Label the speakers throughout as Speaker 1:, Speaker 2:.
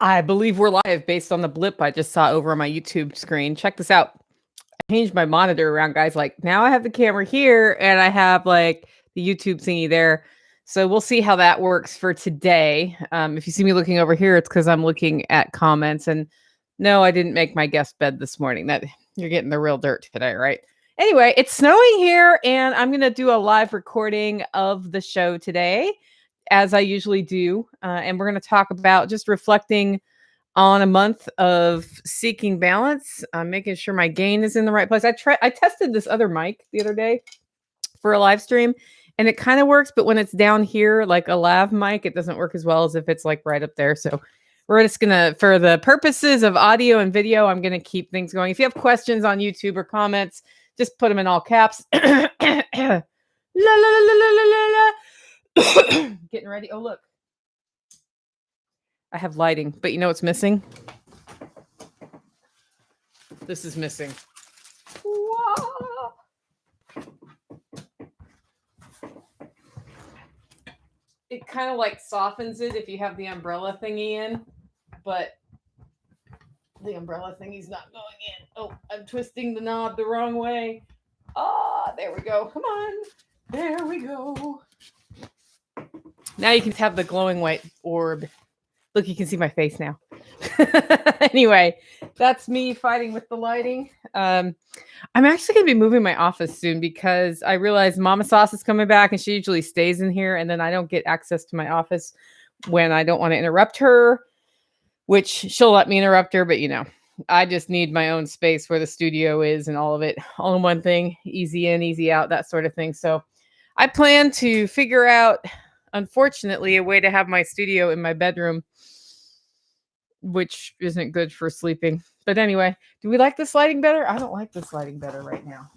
Speaker 1: I believe we're live based on the blip I just saw over on my YouTube screen. Check this out. I changed my monitor around, guys. Like now I have the camera here and I have like the YouTube thingy there. So we'll see how that works for today. If you see me looking over here, it's because I'm looking at comments. And no, I didn't make my guest bed this morning. That you're getting the real dirt today, right? Anyway, it's snowing here, and I'm gonna do a live recording of the show today, as I usually do. And we're gonna talk about just reflecting on a month of seeking balance, making sure my gain is in the right place. I tested this other mic the other day for a live stream, and it kind of works, but when it's down here like a lav mic, it doesn't work as well as if it's like right up there. So we're just gonna, for the purposes of audio and video, I'm gonna keep things going. If you have questions on YouTube or comments, just put them in all caps. La la la la la la la. Getting ready. Oh look, I have lighting, but you know what's missing? This is missing. Whoa. It kind of like softens it if you have the umbrella thingy in, but the umbrella thingy's not going in. Oh, I'm twisting the knob the wrong way. Ah, there we go. Come on. There we go. Now you can have the glowing white orb. Look, you can see my face now. Anyway, that's me fighting with the lighting. I'm actually going to be moving my office soon because I realize Mama Sauce is coming back and she usually stays in here, and then I don't get access to my office when I don't want to interrupt her, which she'll let me interrupt her, but you know, I just need my own space where the studio is and all of it all in one thing, easy in, easy out, that sort of thing. So I plan to figure out, unfortunately, a way to have my studio in my bedroom, which isn't good for sleeping. But anyway, do we like this lighting better? I don't like this lighting better right now.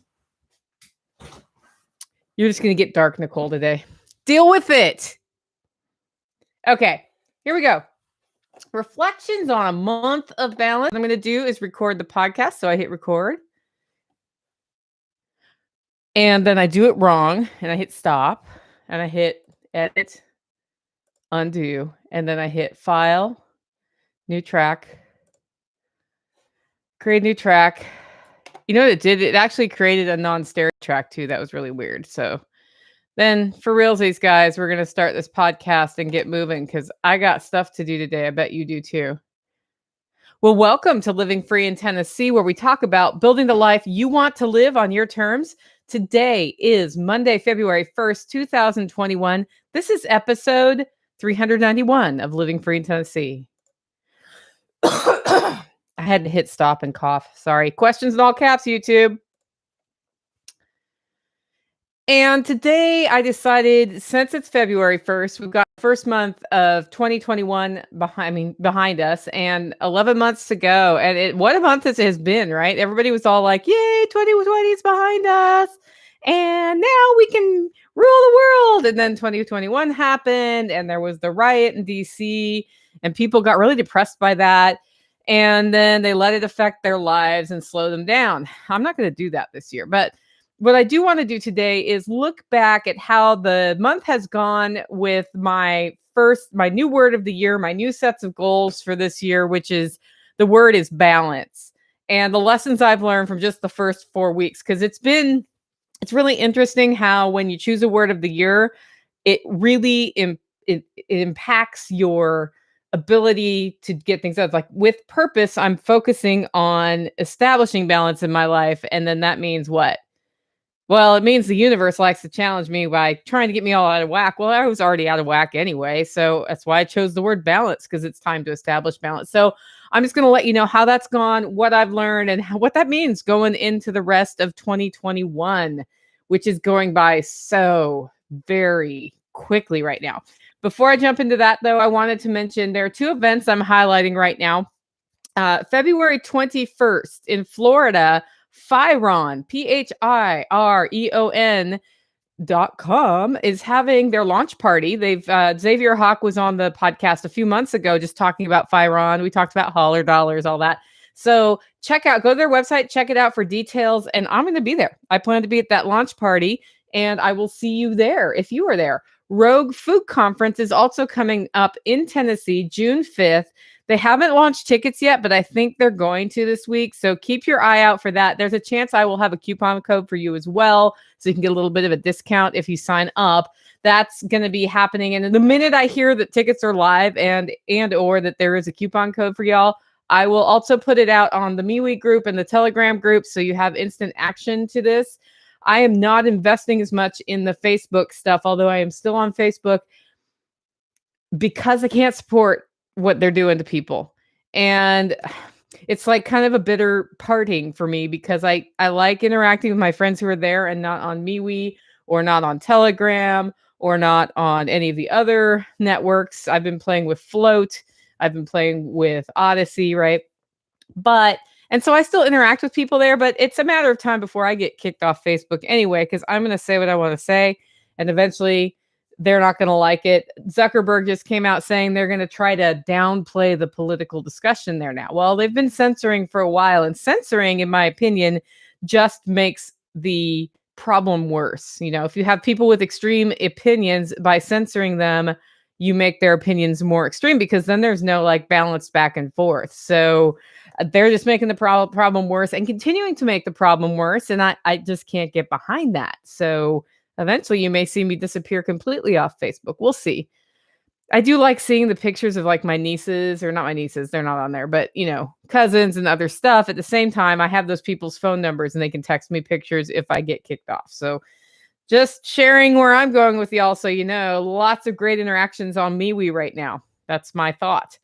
Speaker 1: You're just going to get dark, Nicole, today. Deal with it. Okay, here we go. Reflections on a month of balance. What I'm going to do is record the podcast. So I hit record. And then I do it wrong. And I hit stop. And I hit edit, undo. And then I hit file, new track, create new track. You know what it did? It actually created a non-stereo track too. That was really weird. So then for realsies, guys, we're going to start this podcast and get moving because I got stuff to do today. I bet you do too. Well, welcome to Living Free in Tennessee, where we talk about building the life you want to live on your terms. Today is Monday, February 1st, 2021. This is episode 391 of Living Free in Tennessee. I had to hit stop and cough. Sorry. Questions in all caps, YouTube. And today I decided, since it's February 1st, we've got the first month of 2021 behind us and 11 months to go. And what a month this has been, right? Everybody was all like, yay, 2020 is behind us. And now we can rule the world. And then 2021 happened and there was the riot in DC and people got really depressed by that. And then they let it affect their lives and slow them down. I'm not going to do that this year, but what I do want to do today is look back at how the month has gone with my new word of the year, my new sets of goals for this year, which is the word is balance, and the lessons I've learned from just the first 4 weeks. Because it's really interesting how when you choose a word of the year, it really it impacts your ability to get things done. Like with purpose, I'm focusing on establishing balance in my life. And then that means what? Well, it means the universe likes to challenge me by trying to get me all out of whack. Well, I was already out of whack anyway. So that's why I chose the word balance, because it's time to establish balance. So I'm just going to let you know how that's gone, what I've learned, and what that means going into the rest of 2021, which is going by so very quickly right now. Before I jump into that, though, I wanted to mention there are two events I'm highlighting right now. February 21st in Florida, Phiron, PHIREON.com is having their launch party. They've Xavier Hawk was on the podcast a few months ago just talking about Phiron. We talked about Holler Dollars, all that. So go to their website, check it out for details. And I'm going to be there. I plan to be at that launch party, and I will see you there if you are there. Rogue Food Conference is also coming up in Tennessee, June 5th. They haven't launched tickets yet, but I think they're going to this week. So keep your eye out for that. There's a chance I will have a coupon code for you as well, so you can get a little bit of a discount if you sign up. That's going to be happening. And the minute I hear that tickets are live and or that there is a coupon code for y'all, I will also put it out on the MeWe group and the Telegram group, so you have instant action to this. I am not investing as much in the Facebook stuff, although I am still on Facebook, because I can't support what they're doing to people. And it's like kind of a bitter parting for me, because I like interacting with my friends who are there and not on MeWe or not on Telegram or not on any of the other networks. I've been playing with Float. I've been playing with Odyssey, right? And so I still interact with people there, but it's a matter of time before I get kicked off Facebook anyway, because I'm going to say what I want to say. And eventually they're not going to like it. Zuckerberg just came out saying they're going to try to downplay the political discussion there now. Well, they've been censoring for a while, and censoring, in my opinion, just makes the problem worse. You know, if you have people with extreme opinions, by censoring them, you make their opinions more extreme, because then there's no like balanced back and forth. So they're just making the problem worse and continuing to make the problem worse. And I just can't get behind that. So eventually you may see me disappear completely off Facebook. We'll see. I do like seeing the pictures of like my nieces, or not my nieces, they're not on there, but you know, cousins and other stuff. At the same time, I have those people's phone numbers and they can text me pictures if I get kicked off. So just sharing where I'm going with y'all, so you know, lots of great interactions on MeWe right now. That's my thought.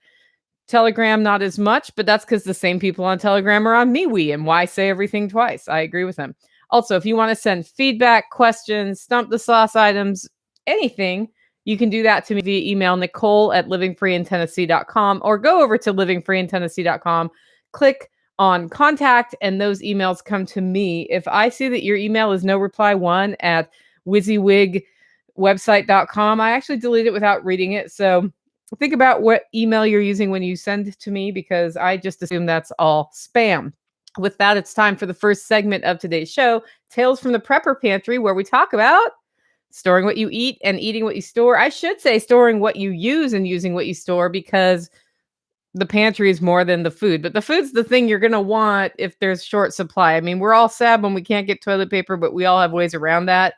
Speaker 1: Telegram, not as much, but that's because the same people on Telegram are on MeWe, and why say everything twice? I agree with them. Also, if you want to send feedback, questions, stump the sauce items, anything, you can do that to me via email, Nicole@livingfreeintennessee.com, or go over to livingfreeintennessee.com, click on contact, and those emails come to me. If I see that your email is no reply one at WYSIWYGwebsite.com, I actually delete it without reading it. So think about what email you're using when you send to me, because I just assume that's all spam. With that, it's time for the first segment of today's show, Tales from the Prepper Pantry, where we talk about storing what you eat and eating what you store. I should say storing what you use and using what you store, because the pantry is more than the food. But the food's the thing you're going to want if there's short supply. I mean, we're all sad when we can't get toilet paper, but we all have ways around that.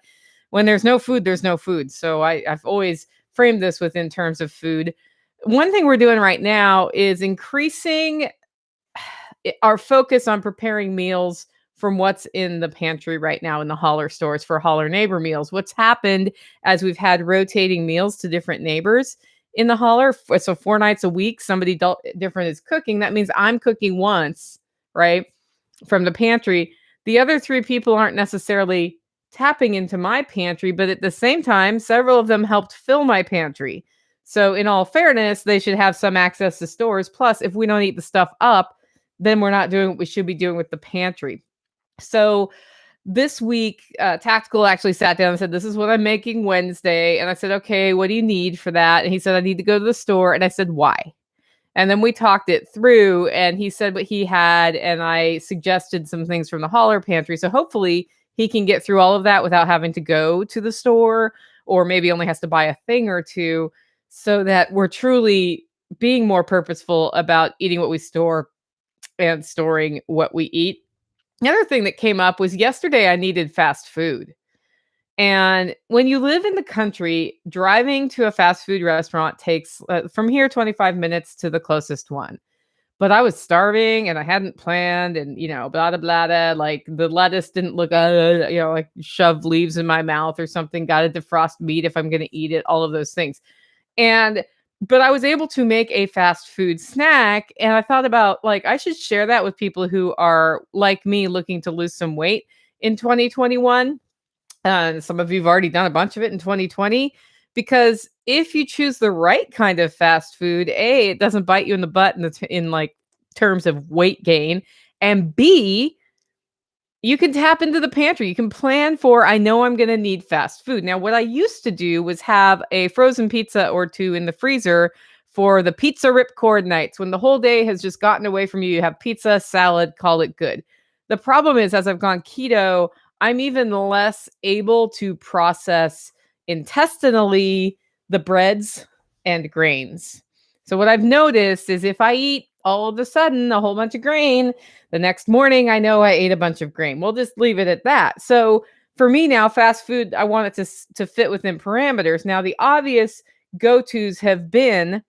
Speaker 1: When there's no food, there's no food. So I've always framed this within terms of food. One thing we're doing right now is increasing our focus on preparing meals from what's in the pantry right now in the Holler stores for Holler Neighbor Meals. What's happened as we've had rotating meals to different neighbors in the Holler, so 4 nights a week, somebody different is cooking. That means I'm cooking once, right, from the pantry. The other 3 people aren't necessarily tapping into my pantry, but at the same time, several of them helped fill my pantry. So in all fairness, they should have some access to stores. Plus, if we don't eat the stuff up, then we're not doing what we should be doing with the pantry. So this week, Tactical actually sat down and said, this is what I'm making Wednesday. And I said, okay, what do you need for that? And he said, I need to go to the store. And I said, why? And then we talked it through, and he said what he had, and I suggested some things from the Holler pantry. So hopefully he can get through all of that without having to go to the store, or maybe only has to buy a thing or two, so that we're truly being more purposeful about eating what we store and storing what we eat. The other thing that came up was yesterday I needed fast food. And when you live in the country, driving to a fast food restaurant takes from here 25 minutes to the closest one. But I was starving and I hadn't planned, and, you know, blah, blah, blah, blah, like the lettuce didn't look, like shoved leaves in my mouth or something, got to defrost meat if I'm going to eat it, all of those things. But I was able to make a fast food snack, and I thought about, like, I should share that with people who are like me looking to lose some weight in 2021. Some of you have already done a bunch of it in 2020, because if you choose the right kind of fast food, A, it doesn't bite you in the butt in like terms of weight gain, and B, you can tap into the pantry. You can plan for, I know I'm going to need fast food. Now, what I used to do was have a frozen pizza or 2 in the freezer for the pizza ripcord nights. When the whole day has just gotten away from you, you have pizza, salad, call it good. The problem is, as I've gone keto, I'm even less able to process intestinally the breads and grains. So what I've noticed is if I eat all of a sudden a whole bunch of grain, the next morning I know I ate a bunch of grain. We'll just leave it at that. So for me now, fast food, I want it to fit within parameters. Now the obvious go-tos have been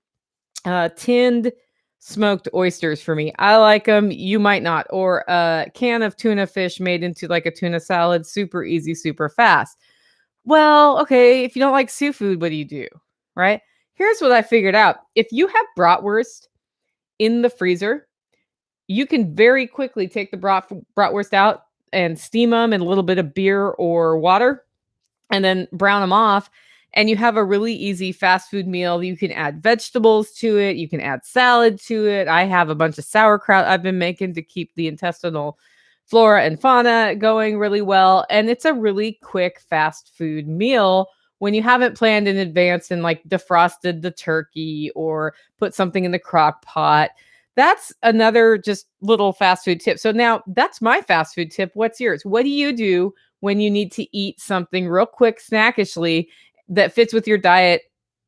Speaker 1: tinned smoked oysters for me. I like them. You might not. Or a can of tuna fish made into like a tuna salad. Super easy, super fast. Well, okay. If you don't like seafood, what do you do? Right? Here's what I figured out. If you have bratwurst in the freezer, you can very quickly take the bratwurst out and steam them in a little bit of beer or water and then brown them off. And you have a really easy fast food meal. You can add vegetables to it. You can add salad to it. I have a bunch of sauerkraut I've been making to keep the intestinal flora and fauna going really well. And it's a really quick fast food meal when you haven't planned in advance and like defrosted the turkey or put something in the crock pot. That's another just little fast food tip. So now that's my fast food tip. What's yours? What do you do when you need to eat something real quick, snackishly that fits with your diet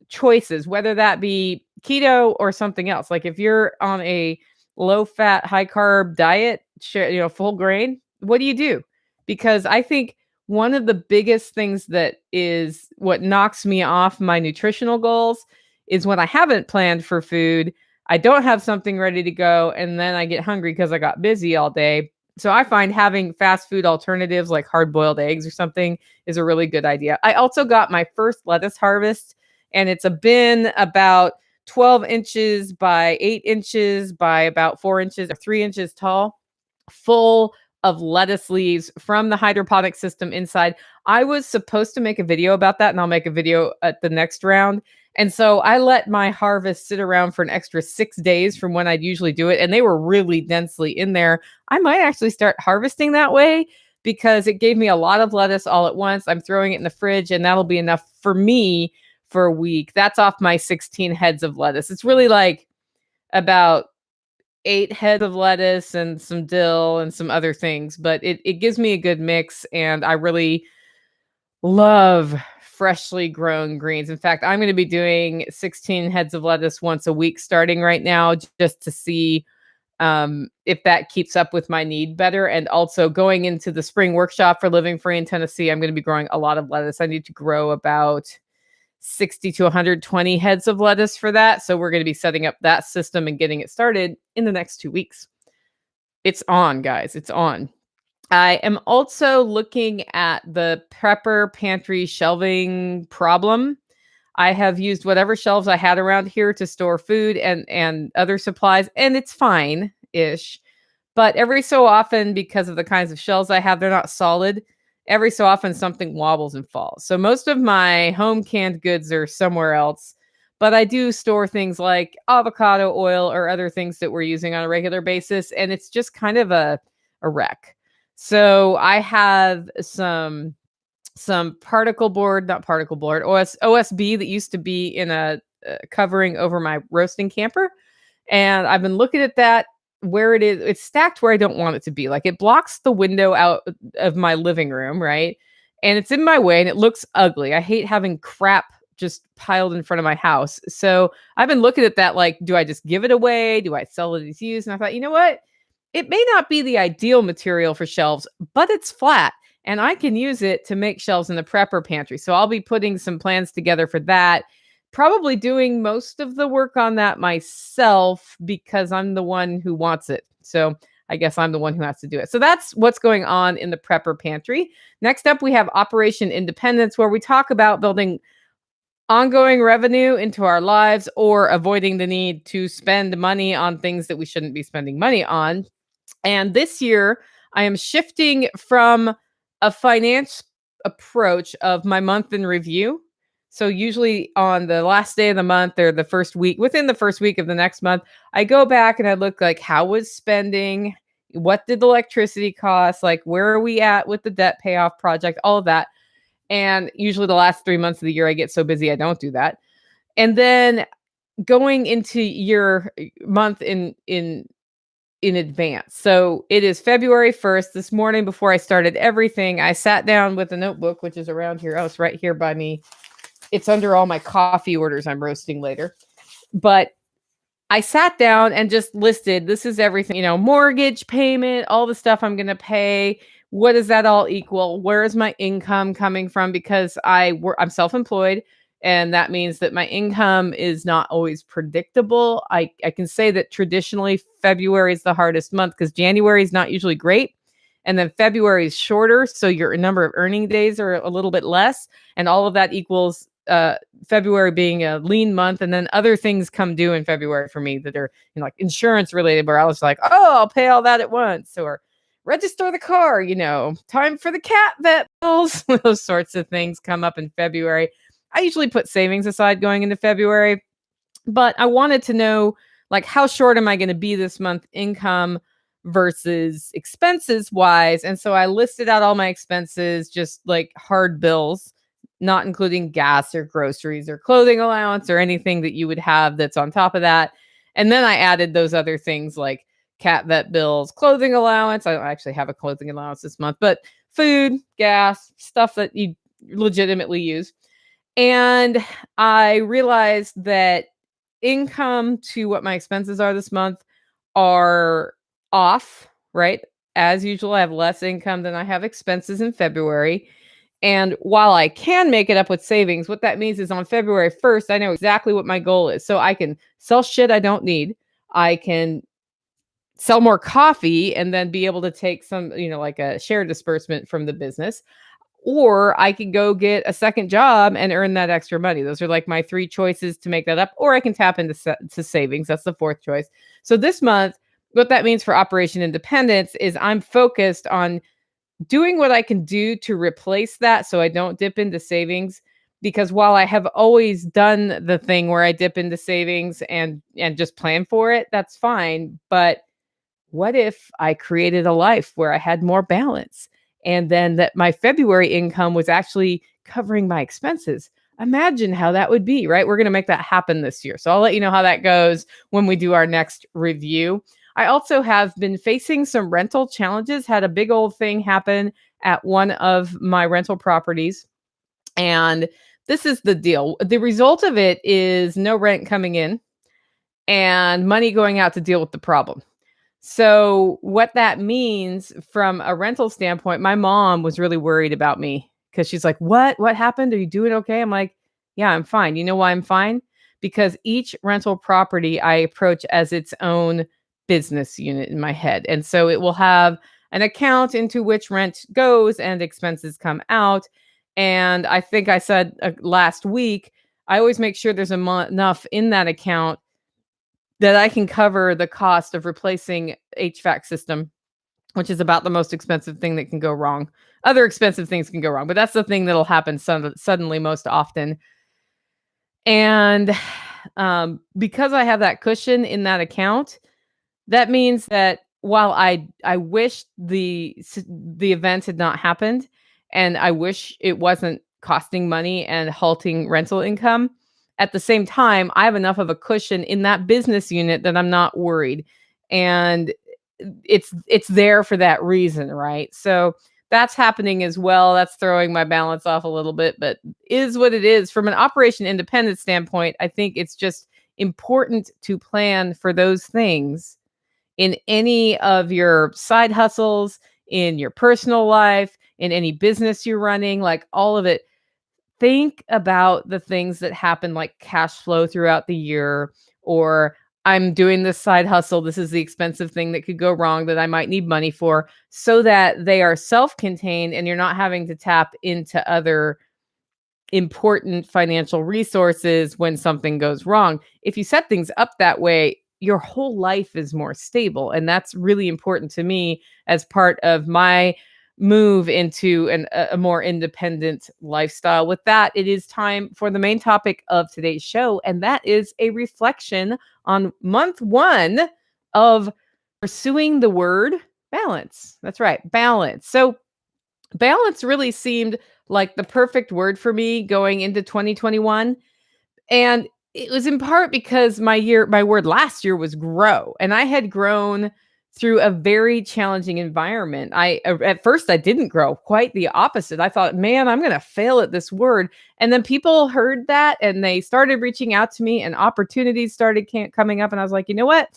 Speaker 1: choices, whether that be keto or something else? Like if you're on a low fat, high carb diet, full grain, what do you do? Because I think one of the biggest things that is what knocks me off my nutritional goals is when I haven't planned for food, I don't have something ready to go, and then I get hungry because I got busy all day. So I find having fast food alternatives like hard-boiled eggs or something is a really good idea. I also got my first lettuce harvest, and it's a bin about 12 inches by 8 inches by about 4 inches or 3 inches tall, full of lettuce leaves from the hydroponic system inside. I was supposed to make a video about that, and I'll make a video at the next round. And so I let my harvest sit around for an extra 6 days from when I'd usually do it. And they were really densely in there. I might actually start harvesting that way because it gave me a lot of lettuce all at once. I'm throwing it in the fridge, and that'll be enough for me for a week. That's off my 16 heads of lettuce. It's really like about 8 heads of lettuce and some dill and some other things, but it gives me a good mix. And I really love freshly grown greens. In fact, I'm going to be doing 16 heads of lettuce once a week starting right now, just to see if that keeps up with my need better. And also going into the spring workshop for Living Free in Tennessee, I'm going to be growing a lot of lettuce. I need to grow about 60 to 120 heads of lettuce for that. So we're going to be setting up that system and getting it started in the next 2 weeks. It's on, guys. It's on. I am also looking at the prepper pantry shelving problem. I have used whatever shelves I had around here to store food and other supplies, and it's fine-ish. But every so often, because of the kinds of shelves I have, they're not solid. Every so often, something wobbles and falls. So most of my home canned goods are somewhere else. But I do store things like avocado oil or other things that we're using on a regular basis, and it's just kind of a wreck. So I have some particle board, not particle board, OSB that used to be in a covering over my roasting camper. And I've been looking at that where it is. It's stacked where I don't want it to be. Like it blocks the window out of my living room, right? And it's in my way and it looks ugly. I hate having crap just piled in front of my house. So I've been looking at that like, do I just give it away? Do I sell it as used? And I thought, you know what? It may not be the ideal material for shelves, but it's flat and I can use it to make shelves in the prepper pantry. So I'll be putting some plans together for that. Probably doing most of the work on that myself because I'm the one who wants it. So I guess I'm the one who has to do it. So that's what's going on in the prepper pantry. Next up, we have Operation Independence, where we talk about building ongoing revenue into our lives or avoiding the need to spend money on things that we shouldn't be spending money on. And this year, I am shifting from a finance approach of my month in review. So usually on the last day of the month or the first week, within the first week of the next month, I go back and I look like how was spending, what did the electricity cost, like where are we at with the debt payoff project, all of that. And usually the last 3 months of the year, I get so busy, I don't do that. And then going into your month in advance. So it is February 1st. This morning, before I started everything, I sat down with a notebook, which is around here. Oh, it's right here by me. It's under all my coffee orders I'm roasting later. But I sat down and just listed, this is everything, mortgage payment, all the stuff I'm going to pay. What does that all equal? Where is my income coming from? Because I'm self-employed, and that means that my income is not always predictable. I can say that traditionally February is the hardest month because January is not usually great. And then February is shorter, so your number of earning days are a little bit less, and all of that equals February being a lean month, and then other things come due in February for me that are like insurance related, where I was like, oh, I'll pay all that at once, or register the car, time for the cat vet bills. Those sorts of things come up in February. I usually put savings aside going into February, but I wanted to know, like, how short am I going to be this month income versus expenses wise? And so I listed out all my expenses, just like hard bills, not including gas or groceries or clothing allowance or anything that you would have that's on top of that. And then I added those other things like cat vet bills, clothing allowance. I don't actually have a clothing allowance this month, but food, gas, stuff that you legitimately use. And I realized that income to what my expenses are this month are off, right? As usual, I have less income than I have expenses in February. And while I can make it up with savings, what that means is on February 1st, I know exactly what my goal is. So I can sell shit I don't need. I can sell more coffee and then be able to take some, like a share disbursement from the business. Or I could go get a second job and earn that extra money. Those are like my three choices to make that up. Or I can tap into to savings. That's the fourth choice. So this month, what that means for Operation Independence is I'm focused on doing what I can do to replace that so I don't dip into savings. Because while I have always done the thing where I dip into savings and just plan for it, that's fine. But what if I created a life where I had more balance, and then that my February income was actually covering my expenses? Imagine how that would be, right? We're going to make that happen this year. So I'll let you know how that goes when we do our next review. I also have been facing some rental challenges, had a big old thing happen at one of my rental properties. And this is the deal. The result of it is no rent coming in and money going out to deal with the problem. So what that means from a rental standpoint, my mom was really worried about me because she's like, What happened? Are you doing okay?" I'm like, "Yeah, I'm fine." You know why I'm fine? Because each rental property I approach as its own business unit in my head. And so it will have an account into which rent goes and expenses come out. And I think I said last week, I always make sure there's enough in that account that I can cover the cost of replacing HVAC system, which is about the most expensive thing that can go wrong. Other expensive things can go wrong, but that's the thing that'll happen suddenly most often. And because I have that cushion in that account, that means that while I wish the event had not happened, and I wish it wasn't costing money and halting rental income, at the same time, I have enough of a cushion in that business unit that I'm not worried. And it's there for that reason, right? So that's happening as well. That's throwing my balance off a little bit, but is what it is. From an Operation Independence standpoint, I think it's just important to plan for those things in any of your side hustles, in your personal life, in any business you're running, like all of it. Think about the things that happen, like cash flow throughout the year, or I'm doing this side hustle. This is the expensive thing that could go wrong that I might need money for, so that they are self contained and you're not having to tap into other important financial resources when something goes wrong. If you set things up that way, your whole life is more stable. And that's really important to me as part of my move into a more independent lifestyle. With that, it is time for the main topic of today's show, and that is a reflection on month one of pursuing the word balance. That's right, balance. So, balance really seemed like the perfect word for me going into 2021. And it was in part because my word last year was grow. And I had grown through a very challenging environment. At first I didn't grow, quite the opposite. I thought, "Man, I'm gonna fail at this word." And then people heard that and they started reaching out to me and opportunities started coming up and I was like, "You know what?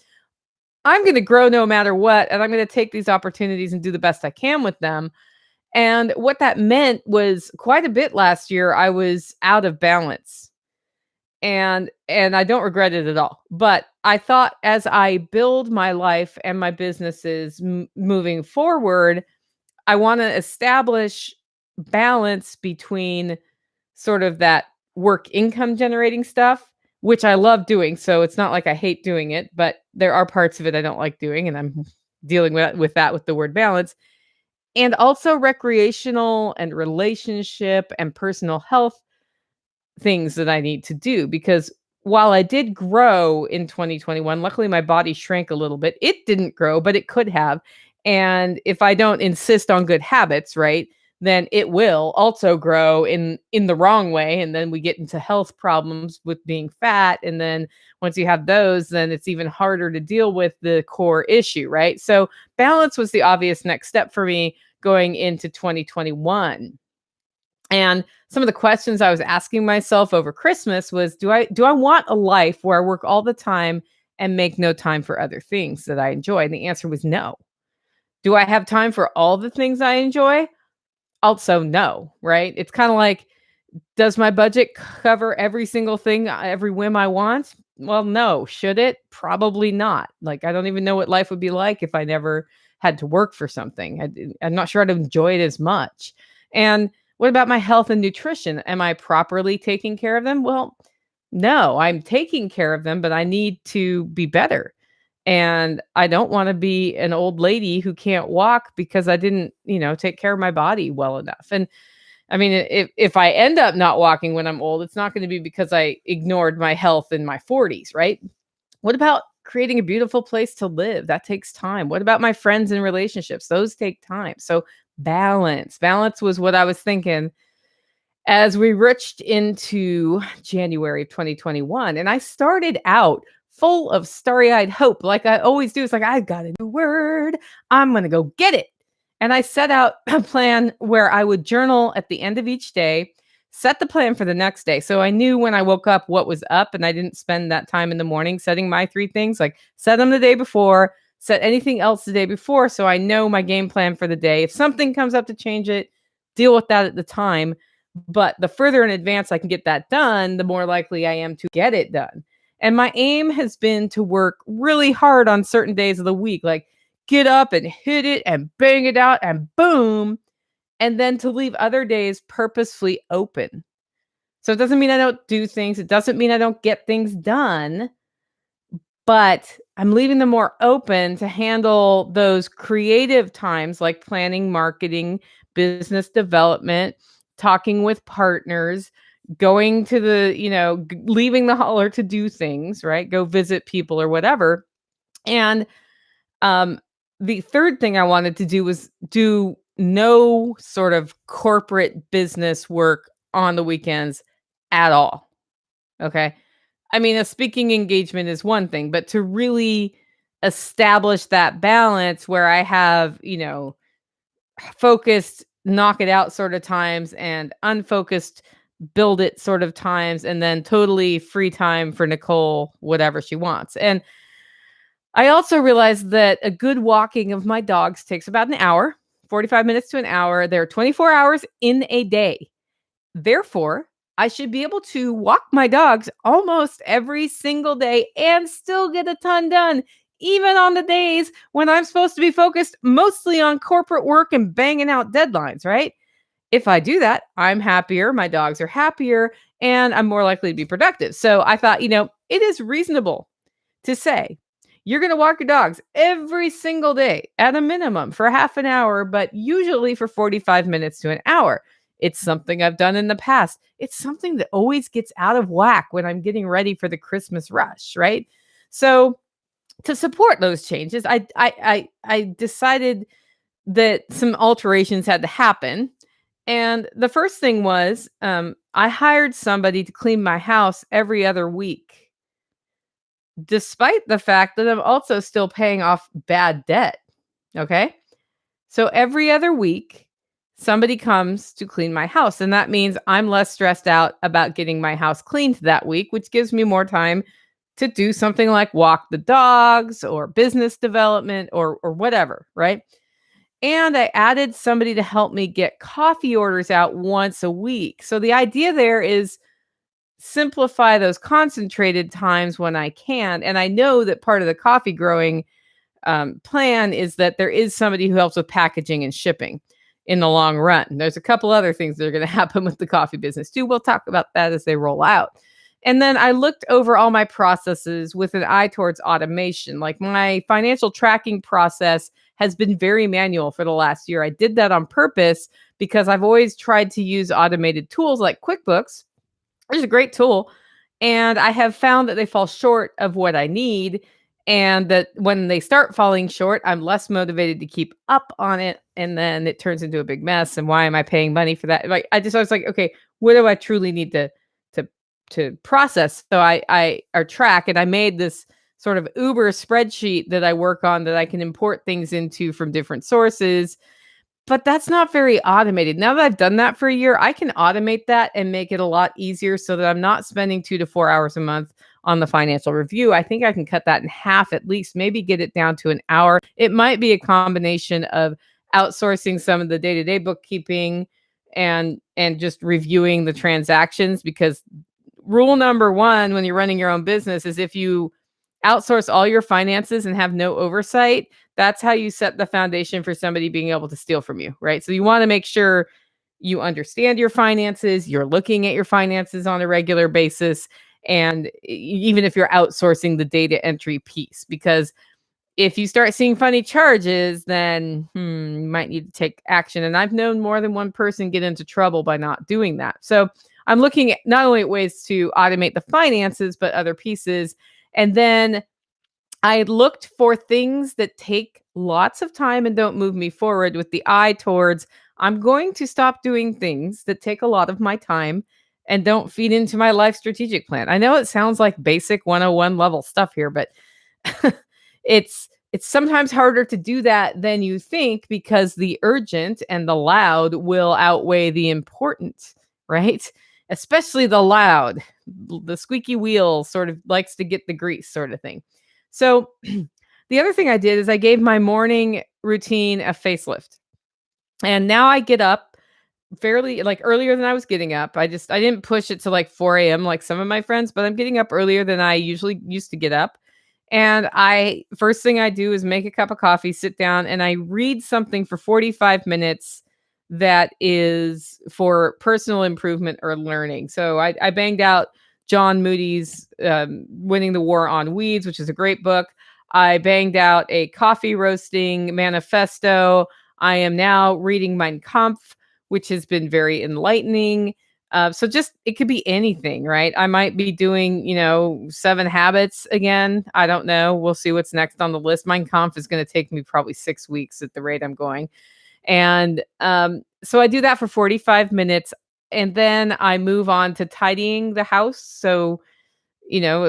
Speaker 1: I'm gonna grow no matter what, and I'm gonna take these opportunities and do the best I can with them." And what that meant was quite a bit last year, I was out of balance. And I don't regret it at all. But I thought as I build my life and my businesses moving forward, I want to establish balance between sort of that work income generating stuff, which I love doing. So it's not like I hate doing it, but there are parts of it I don't like doing. And I'm dealing with that with the word balance. And also recreational and relationship and personal health things that I need to do because while I did grow in 2021, luckily my body shrank a little bit. It didn't grow, but it could have. And if I don't insist on good habits, right, then it will also grow in the wrong way and then we get into health problems with being fat and then once you have those then it's even harder to deal with the core issue, right? So balance was the obvious next step for me going into 2021. And some of the questions I was asking myself over Christmas was, do I want a life where I work all the time and make no time for other things that I enjoy? And the answer was no. Do I have time for all the things I enjoy? Also no, right? It's kind of like, does my budget cover every single thing, every whim I want? Well, no. Should it? Probably not. Like, I don't even know what life would be like if I never had to work for something. I'm not sure I'd enjoy it as much. And what about my health and nutrition? Am I properly taking care of them? Well, no, I'm taking care of them, but I need to be better. And I don't want to be an old lady who can't walk because I didn't, take care of my body well enough. And I mean, if I end up not walking when I'm old, it's not going to be because I ignored my health in my 40s, right? What about creating a beautiful place to live? That takes time. What about my friends and relationships? Those take time. So balance. Balance was what I was thinking as we reached into January of 2021. And I started out full of starry-eyed hope, like I always do. It's like, I've got a new word. I'm going to go get it. And I set out a plan where I would journal at the end of each day, set the plan for the next day. So I knew when I woke up what was up, and I didn't spend that time in the morning setting my 3 things, like set them the day before, set anything else the day before. So I know my game plan for the day. If something comes up to change it, deal with that at the time. But the further in advance I can get that done, the more likely I am to get it done. And my aim has been to work really hard on certain days of the week, like get up and hit it and bang it out and boom. And then to leave other days purposefully open. So it doesn't mean I don't do things. It doesn't mean I don't get things done, but I'm leaving them more open to handle those creative times like planning, marketing, business development, talking with partners, going to leaving the holler to do things, right? Go visit people or whatever. And um, the third thing I wanted to do was do no sort of corporate business work on the weekends at all. Okay. I mean, a speaking engagement is one thing, but to really establish that balance where I have, focused, knock it out sort of times and unfocused, build it sort of times, and then totally free time for Nicole, whatever she wants. And I also realized that a good walking of my dogs takes about an hour, 45 minutes to an hour. There are 24 hours in a day. Therefore, I should be able to walk my dogs almost every single day and still get a ton done, even on the days when I'm supposed to be focused mostly on corporate work and banging out deadlines, right? If I do that, I'm happier, my dogs are happier, and I'm more likely to be productive. So I thought, it is reasonable to say you're going to walk your dogs every single day at a minimum for half an hour, but usually for 45 minutes to an hour. It's something I've done in the past. It's something that always gets out of whack when I'm getting ready for the Christmas rush, right? So to support those changes, I decided that some alterations had to happen. And the first thing was I hired somebody to clean my house every other week. despite the fact that I'm also still paying off bad debt. Okay. So every other week, somebody comes to clean my house. And that means I'm less stressed out about getting my house cleaned that week, which gives me more time to do something like walk the dogs or business development or whatever, right? And I added somebody to help me get coffee orders out once a week. So the idea there is simplify those concentrated times when I can. And I know that part of the coffee growing plan is that there is somebody who helps with packaging and shipping in the long run. There's a couple other things that are going to happen with the coffee business too. We'll talk about that as they roll out. And then I looked over all my processes with an eye towards automation. Like my financial tracking process has been very manual for the last year. I did that on purpose because I've always tried to use automated tools like QuickBooks, which is a great tool. And I have found that they fall short of what I need. And that when they start falling short, I'm less motivated to keep up on it. And then it turns into a big mess. And why am I paying money for that? Like I was like, okay, what do I truly need to to process? So I or track, and I made this sort of Uber spreadsheet that I work on that I can import things into from different sources, but that's not very automated. Now that I've done that for a year, I can automate that and make it a lot easier so that I'm not spending 2 to 4 hours a month on the financial review. I think I can cut that in half at least, maybe get it down to an hour. It might be a combination of outsourcing some of the day-to-day bookkeeping and just reviewing the transactions, because rule number 1 when you're running your own business is if you outsource all your finances and have no oversight, that's how you set the foundation for somebody being able to steal from you, right? So you want to make sure you understand your finances, you're looking at your finances on a regular basis, and even if you're outsourcing the data entry piece, because if you start seeing funny charges, then you might need to take action. And I've known more than one person get into trouble by not doing that. So I'm looking at not only at ways to automate the finances, but other pieces. And then I looked for things that take lots of time and don't move me forward, with the eye towards I'm going to stop doing things that take a lot of my time and don't feed into my life strategic plan. I know it sounds like basic 101 level stuff here, but it's sometimes harder to do that than you think, because the urgent and the loud will outweigh the important, right? Especially the loud. The squeaky wheel sort of likes to get the grease, sort of thing. So the other thing I did is I gave my morning routine a facelift. And now I get up fairly like earlier than I was getting up. I didn't push it to like 4 a.m. like some of my friends, but I'm getting up earlier than I usually used to get up. And first thing I do is make a cup of coffee, sit down, and I read something for 45 minutes that is for personal improvement or learning. So I banged out John Moody's Winning the War on Weeds, which is a great book. I banged out a coffee roasting manifesto. I am now reading Mein Kampf, which has been very enlightening. So just it could be anything, right? I might be doing, 7 Habits again. I don't know. We'll see what's next on the list. Mein Kampf is going to take me probably 6 weeks at the rate I'm going. And so I do that for 45 minutes. And then I move on to tidying the house. So,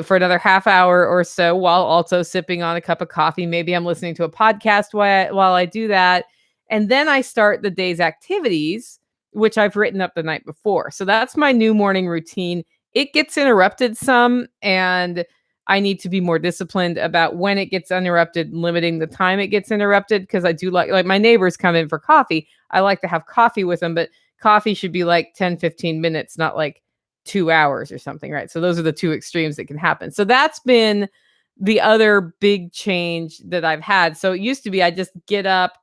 Speaker 1: for another half hour or so, while also sipping on a cup of coffee. Maybe I'm listening to a podcast while I do that. And then I start the day's activities, which I've written up the night before. So that's my new morning routine. It gets interrupted some, and I need to be more disciplined about when it gets interrupted, limiting the time it gets interrupted, because I do like my neighbors come in for coffee. I like to have coffee with them, but coffee should be like 10, 15 minutes, not like 2 hours or something, right? So those are the two extremes that can happen. So that's been the other big change that I've had. So it used to be I just get up,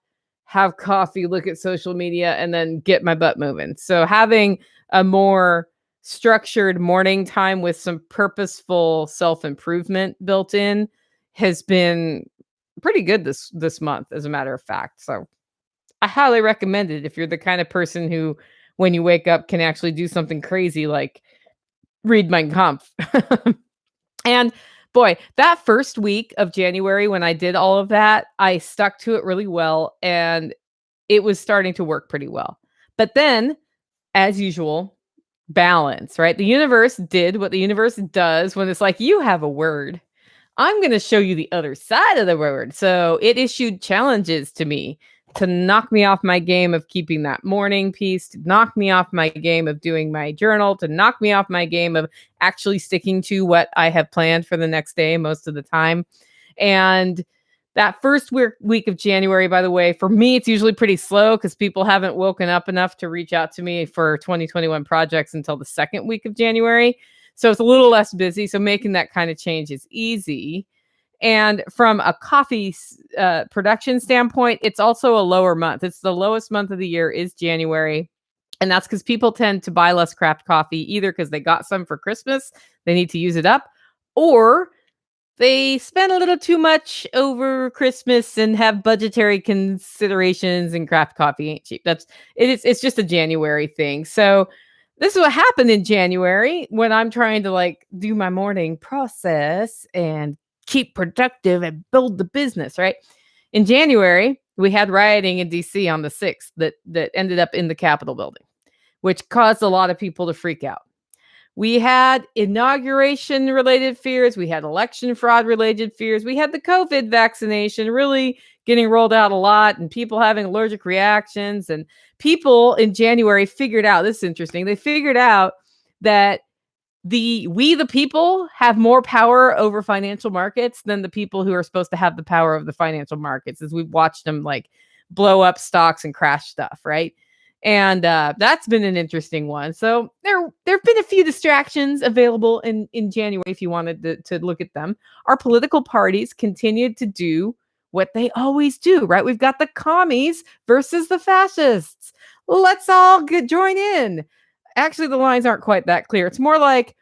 Speaker 1: have coffee, look at social media, and then get my butt moving. So having a more structured morning time with some purposeful self-improvement built in has been pretty good this month, as a matter of fact. So I highly recommend it if you're the kind of person who, when you wake up, can actually do something crazy like read Mein Kampf. And boy, that first week of January when I did all of that, I stuck to it really well, and it was starting to work pretty well. But then, as usual, balance, right? The universe did what the universe does when it's like, you have a word. I'm going to show you the other side of the road. So it issued challenges to me to knock me off my game of keeping that morning piece, to knock me off my game of doing my journal, to knock me off my game of actually sticking to what I have planned for the next day most of the time. And that first week of January, by the way, for me, it's usually pretty slow because people haven't woken up enough to reach out to me for 2021 projects until the second week of January. So it's a little less busy. So making that kind of change is easy. And from a coffee production standpoint, it's also a lower month. It's the lowest month of the year is January. And that's because people tend to buy less craft coffee, either because they got some for Christmas, they need to use it up, or they spend a little too much over Christmas and have budgetary considerations, and craft coffee ain't cheap. It's just a January thing. So this is what happened in January when I'm trying to like do my morning process and keep productive and build the business, right? In January, we had rioting in DC on the 6th that ended up in the Capitol building, which caused a lot of people to freak out. We had inauguration related fears. We had election fraud related fears. We had the COVID vaccination really getting rolled out a lot and people having allergic reactions. And people in January figured out, this is interesting, they figured out that we the people have more power over financial markets than the people who are supposed to have the power of the financial markets, as we've watched them like blow up stocks and crash stuff, right? And that's been an interesting one. So there've been a few distractions available in January if you wanted to look at them. Our political parties continued to do what they always do, right? We've got the commies versus the fascists. Let's all join in. Actually, the lines aren't quite that clear. It's more like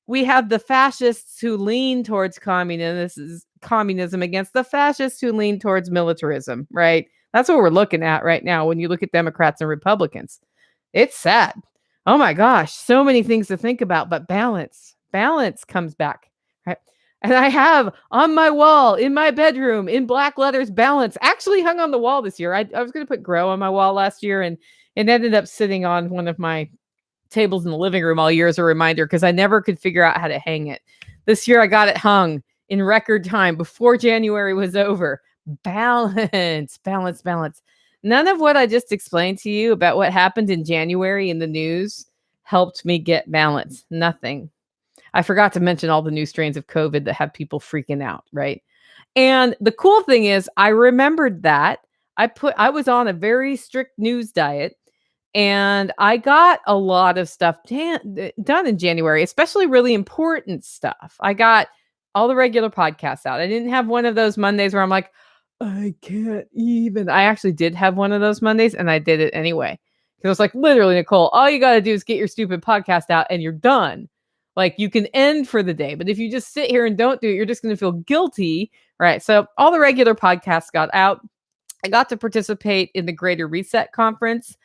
Speaker 1: we have the fascists who lean towards communism against the fascists who lean towards militarism, right? That's what we're looking at right now when you look at Democrats and Republicans. It's sad. Oh my gosh, so many things to think about, but balance comes back, right? And I have on my wall in my bedroom in black letters, balance, actually hung on the wall this year. I was going to put grow on my wall last year, and it ended up sitting on one of my tables in the living room all year as a reminder because I never could figure out how to hang it. This year I got it hung in record time before January was over. Balance. None of what I just explained to you about what happened in January in the news helped me get balance. Nothing. I forgot to mention all the new strains of COVID that have people freaking out, right? And the cool thing is I remembered that I was on a very strict news diet, and I got a lot of stuff done in January, especially really important stuff. I got all the regular podcasts out. I didn't have one of those Mondays where I'm like, I can't even. I actually did have one of those Mondays, and I did it anyway. It was like, literally, Nicole, all you got to do is get your stupid podcast out and you're done. Like, you can end for the day. But if you just sit here and don't do it, you're just going to feel guilty, right? So all the regular podcasts got out. I got to participate in the Greater Reset Conference.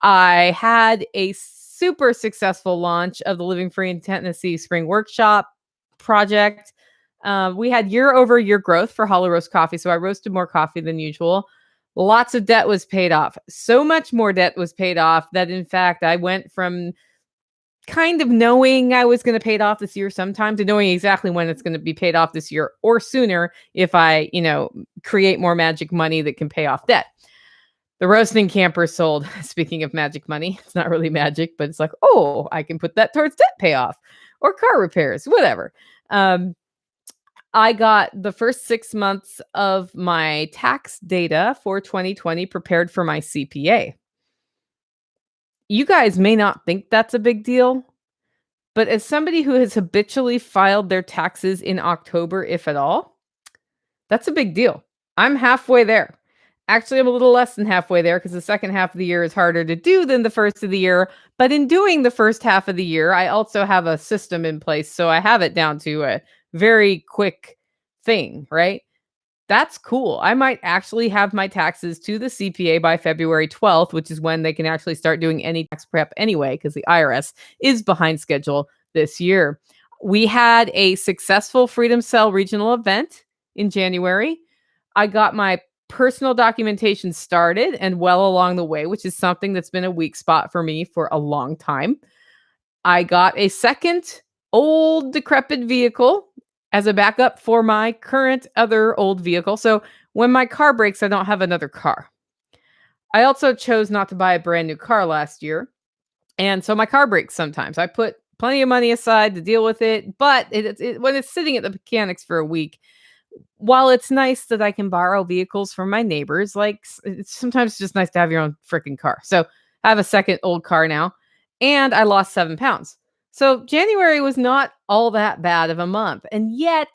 Speaker 1: I had a super successful launch of the Living Free in Tennessee Spring Workshop project. We had year-over-year growth for Hollow Roast Coffee, so I roasted more coffee than usual. Lots of debt was paid off. So much more debt was paid off that, in fact, I went from kind of knowing I was going to pay it off this year sometime to knowing exactly when it's going to be paid off this year or sooner if I, create more magic money that can pay off debt. The roasting camper sold. Speaking of magic money, it's not really magic, but it's like, oh, I can put that towards debt payoff or car repairs, whatever. I got the first 6 months of my tax data for 2020 prepared for my CPA. You guys may not think that's a big deal, but as somebody who has habitually filed their taxes in October, if at all, that's a big deal. I'm halfway there. Actually, I'm a little less than halfway there because the second half of the year is harder to do than the first of the year. But in doing the first half of the year, I also have a system in place. So I have it down to a very quick thing, right? That's cool. I might actually have my taxes to the CPA by February 12th, which is when they can actually start doing any tax prep anyway, because the IRS is behind schedule this year. We had a successful Freedom Cell regional event in January. I got my personal documentation started and well along the way, which is something that's been a weak spot for me for a long time. I got a second old decrepit vehicle as a backup for my current other old vehicle. So when my car breaks, I don't have another car. I also chose not to buy a brand new car last year. And so my car breaks sometimes. I put plenty of money aside to deal with it, but when it's sitting at the mechanics for a week, while it's nice that I can borrow vehicles from my neighbors, like it's sometimes just nice to have your own freaking car. So I have a second old car now, and I lost 7 pounds. So January was not all that bad of a month. And yet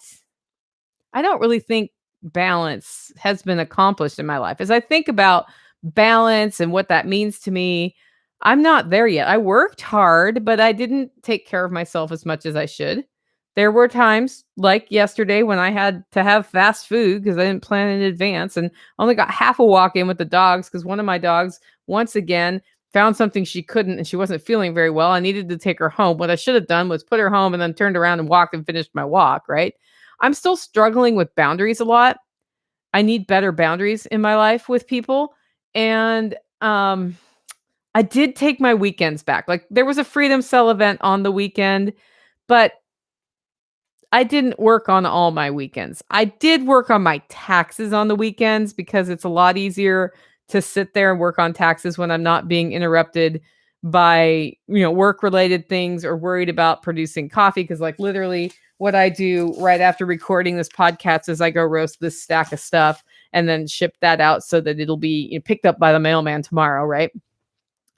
Speaker 1: I don't really think balance has been accomplished in my life. As I think about balance and what that means to me, I'm not there yet. I worked hard, but I didn't take care of myself as much as I should. There were times like yesterday when I had to have fast food because I didn't plan in advance and only got half a walk in with the dogs because one of my dogs, once again, found something she couldn't and she wasn't feeling very well. I needed to take her home. What I should have done was put her home and then turned around and walked and finished my walk, right? I'm still struggling with boundaries a lot. I need better boundaries in my life with people. And I did take my weekends back. Like there was a Freedom Cell event on the weekend, but I didn't work on all my weekends. I did work on my taxes on the weekends because it's a lot easier to sit there and work on taxes when I'm not being interrupted by, work related things or worried about producing coffee. Cause like literally what I do right after recording this podcast is I go roast this stack of stuff and then ship that out so that it'll be picked up by the mailman tomorrow. Right.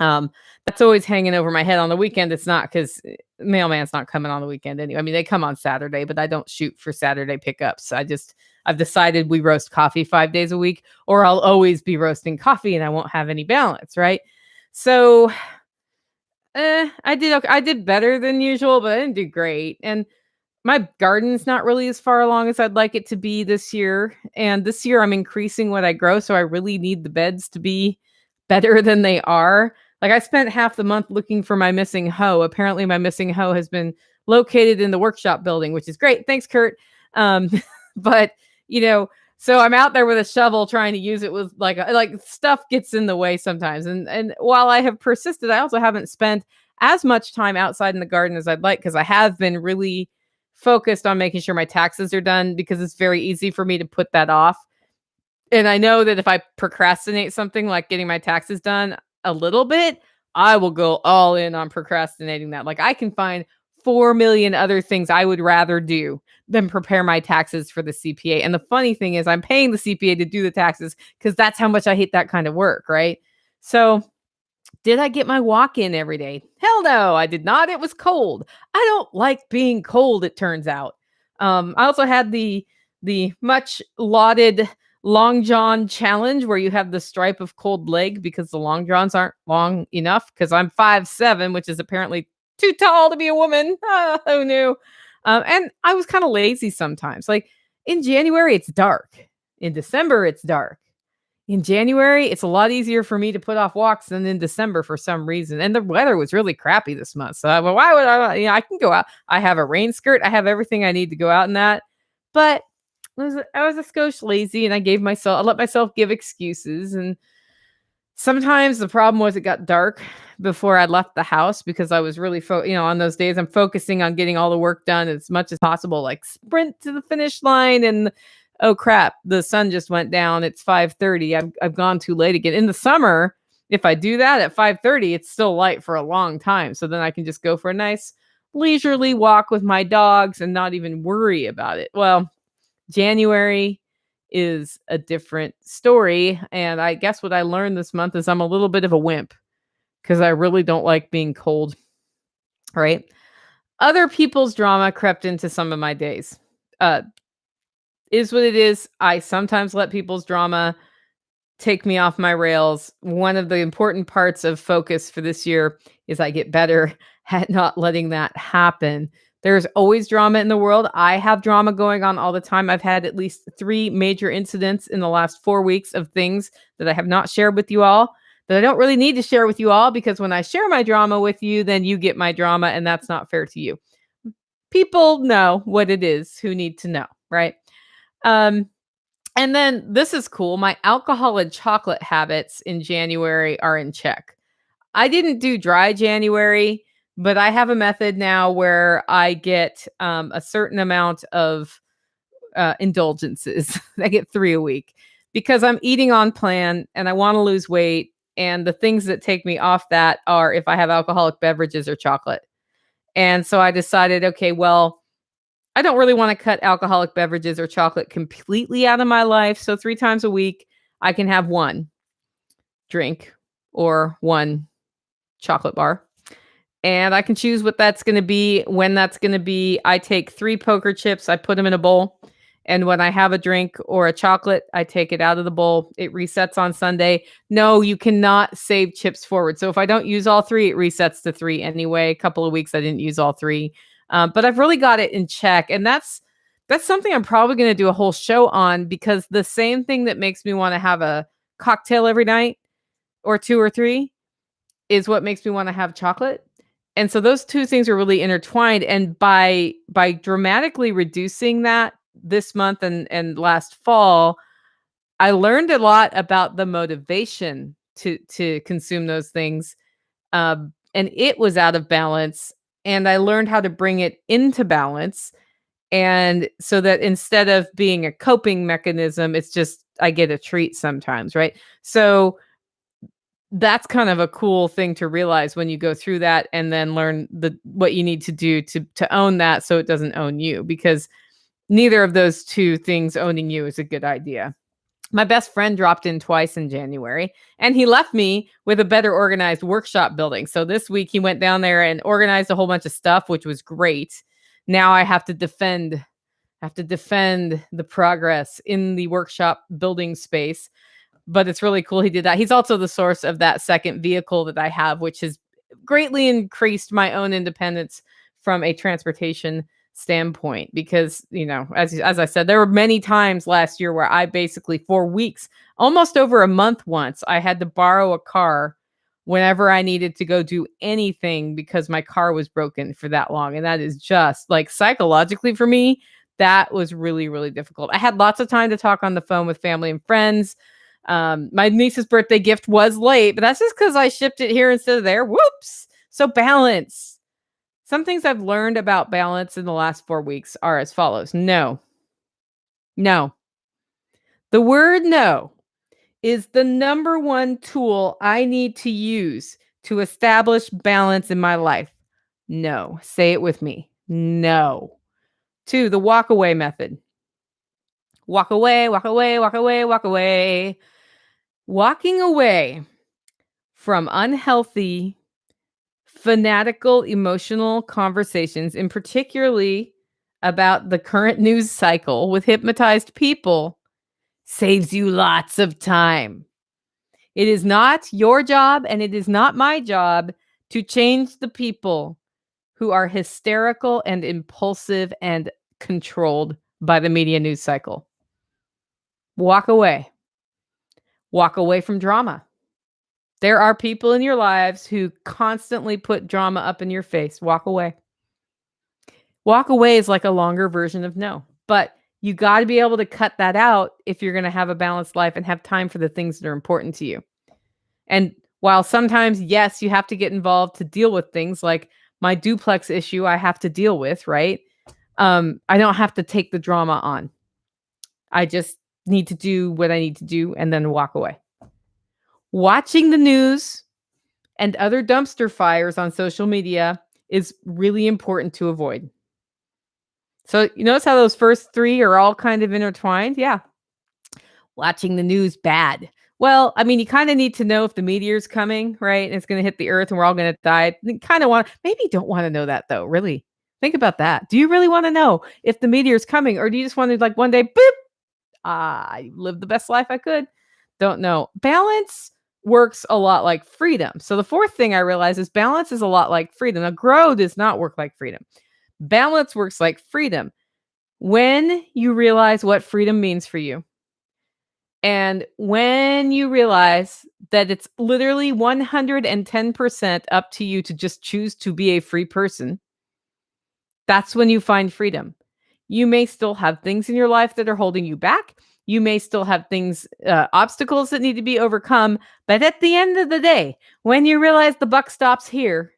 Speaker 1: Um, that's always hanging over my head on the weekend. It's not because mailman's not coming on the weekend anyway. I mean, they come on Saturday, but I don't shoot for Saturday pickups. I've decided we roast coffee 5 days a week, or I'll always be roasting coffee and I won't have any balance, right? So, I did okay. I did better than usual, but I didn't do great. And my garden's not really as far along as I'd like it to be this year. And this year I'm increasing what I grow, so I really need the beds to be better than they are. Like I spent half the month looking for my missing hoe. Apparently my missing hoe has been located in the workshop building, which is great. Thanks, Kurt. Um, but so I'm out there with a shovel trying to use it with like stuff gets in the way sometimes. And while I have persisted, I also haven't spent as much time outside in the garden as I'd like because I have been really focused on making sure my taxes are done because it's very easy for me to put that off. And I know that if I procrastinate something like getting my taxes done a little bit, I will go all in on procrastinating that. Like I can find 4 million other things I would rather do than prepare my taxes for the CPA. And the funny thing is I'm paying the CPA to do the taxes because that's how much I hate that kind of work, right? So did I get my walk in every day? Hell no, I did not. It was cold. I don't like being cold, it turns out. I also had the much lauded Long John challenge where you have the stripe of cold leg because the long johns aren't long enough because I'm 5'7", which is apparently too tall to be a woman. Who knew? And I was kind of lazy sometimes. Like in January, it's dark. In December, it's dark. In January, it's a lot easier for me to put off walks than in December for some reason. And the weather was really crappy this month. So why would I, I can go out. I have a rain skirt. I have everything I need to go out in that. But I was a skosh lazy and I let myself give excuses. And sometimes the problem was it got dark before I left the house because I was really, on those days, I'm focusing on getting all the work done as much as possible, like sprint to the finish line. And oh crap, the sun just went down. It's 5:30. I've gone too late again. In the summer, if I do that at 5:30, it's still light for a long time. So then I can just go for a nice leisurely walk with my dogs and not even worry about it. Well, January is a different story. And I guess what I learned this month is I'm a little bit of a wimp because I really don't like being cold. Right. Other people's drama crept into some of my days. Is what it is. I sometimes let people's drama take me off my rails. One of the important parts of focus for this year is I get better at not letting that happen. There's always drama in the world. I have drama going on all the time. I've had at least 3 major incidents in the last 4 weeks of things that I have not shared with you all, that I don't really need to share with you all because when I share my drama with you, then you get my drama and that's not fair to you. People know what it is who need to know, right? And then this is cool. My alcohol and chocolate habits in January are in check. I didn't do dry January But I have a method now where I get a certain amount of indulgences. I get 3 a week because I'm eating on plan and I want to lose weight. And the things that take me off that are if I have alcoholic beverages or chocolate. And so I decided, okay, well, I don't really want to cut alcoholic beverages or chocolate completely out of my life. So 3 times a week, I can have one drink or one chocolate bar. And I can choose what that's going to be, when that's going to be. I take 3 poker chips, I put them in a bowl. And when I have a drink or a chocolate, I take it out of the bowl. It resets on Sunday. No, you cannot save chips forward. So if I don't use all 3, it resets to 3 anyway. A couple of weeks I didn't use all 3. But I've really got it in check. And that's something I'm probably going to do a whole show on, because the same thing that makes me want to have a cocktail every night or 2 or 3 is what makes me want to have chocolate. And so those 2 things are really intertwined. And by dramatically reducing that this month and last fall, I learned a lot about the motivation to consume those things. And it was out of balance. And I learned how to bring it into balance. And so that instead of being a coping mechanism, it's just I get a treat sometimes, right? So that's kind of a cool thing to realize when you go through that and then learn what you need to do to own that so it doesn't own you, because neither of those 2 things owning you is a good idea. My best friend dropped in twice in January, and he left me with a better organized workshop building. So this week he went down there and organized a whole bunch of stuff, which was great. Now I have to defend the progress in the workshop building space. But it's really cool he did that. He's also the source of that second vehicle that I have, which has greatly increased my own independence from a transportation standpoint. Because, as I said, there were many times last year where I basically, for weeks, almost over a month once, I had to borrow a car whenever I needed to go do anything because my car was broken for that long. And that is just like psychologically for me, that was really, really difficult. I had lots of time to talk on the phone with family and friends. My niece's birthday gift was late, but that's just because I shipped it here instead of there. Whoops. So balance. Some things I've learned about balance in the last 4 weeks are as follows. No. The word no is the number one tool I need to use to establish balance in my life. No. Say it with me. No. 2, the walk away method. Walk away, walk away, walk away, walk away. Walking away from unhealthy, fanatical, emotional conversations, and particularly about the current news cycle with hypnotized people, saves you lots of time. It is not your job and it is not my job to change the people who are hysterical and impulsive and controlled by the media news cycle. Walk away. Walk away from drama. There are people in your lives who constantly put drama up in your face. Walk away. Walk away is like a longer version of no, but you got to be able to cut that out if you're going to have a balanced life and have time for the things that are important to you. And while sometimes, yes, you have to get involved to deal with things like my duplex issue I have to deal with, right? I don't have to take the drama on. I just need to do what I need to do and then walk away. Watching the news and other dumpster fires on social media is really important to avoid. So you notice how those first 3 are all kind of intertwined? Yeah. Watching the news, bad. Well, I mean, you kind of need to know if the meteor's coming, right? And it's going to hit the earth and we're all going to die. You kind of maybe don't want to know that though, really. Think about that. Do you really want to know if the meteor's coming, or do you just want to like one day, boop, I lived the best life I could? Don't know. Balance works a lot like freedom. So the fourth thing I realized is balance is a lot like freedom. Now, grow does not work like freedom. Balance works like freedom. When you realize what freedom means for you, and when you realize that it's literally 110% up to you to just choose to be a free person, that's when you find freedom. You may still have things in your life that are holding you back. You may still have things, obstacles that need to be overcome. But at the end of the day, when you realize the buck stops here,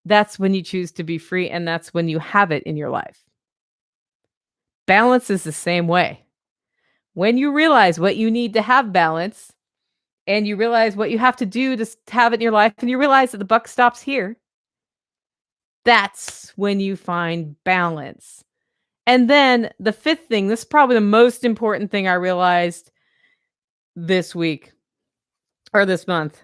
Speaker 1: that's when you choose to be free, and that's when you have it in your life. Balance is the same way. When you realize what you need to have balance, and you realize what you have to do to have it in your life, and you realize that the buck stops here, that's when you find balance. And then the fifth thing, this is probably the most important thing I realized this week or this month.